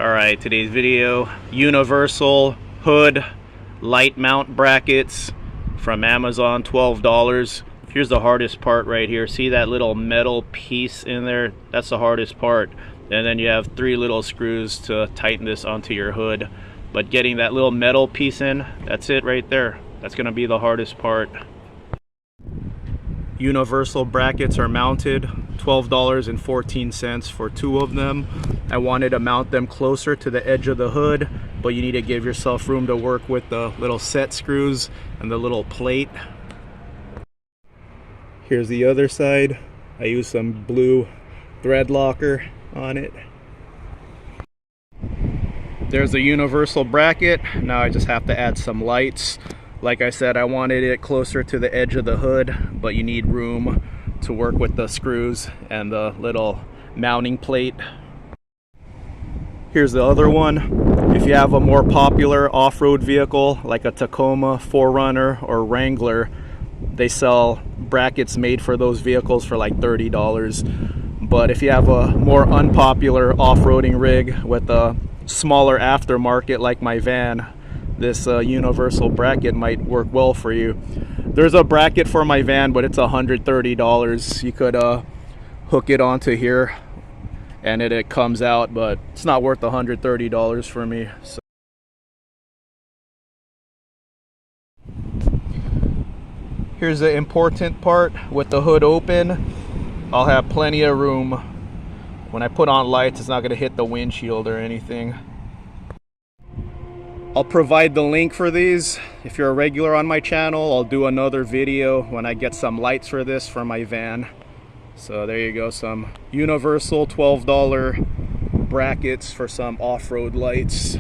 Alright, today's video, universal hood light mount brackets from Amazon, $12. Here's the hardest part right here. See that little metal piece in there? That's the hardest part. And then you have 3 little screws to tighten this onto your hood. But getting that little metal piece in, that's it right there. That's going to be the hardest part. Universal brackets are mounted, $12.14 for 2 of them. I wanted to mount them closer to the edge of the hood, but you need to give yourself room to work with the little set screws and the little plate. Here's the other side. I used some blue thread locker on it. There's the universal bracket. Now I just have to add some lights. Like I said, I wanted it closer to the edge of the hood, but you need room to work with the screws and the little mounting plate. Here's the other one. If you have a more popular off-road vehicle like a Tacoma, 4Runner, or Wrangler, they sell brackets made for those vehicles for like $30. But if you have a more unpopular off-roading rig with a smaller aftermarket like my van, this universal bracket might work well for you. There's a bracket for my van, but it's $130. You could hook it onto here and it comes out, but it's not worth $130 for me. So here's the important part. With the hood open, I'll have plenty of room. When I put on lights, it's not going to hit the windshield or anything. I'll provide the link for these. If you're a regular on my channel, I'll do another video when I get some lights for this for my van. So there you go, some universal $12 brackets for some off-road lights.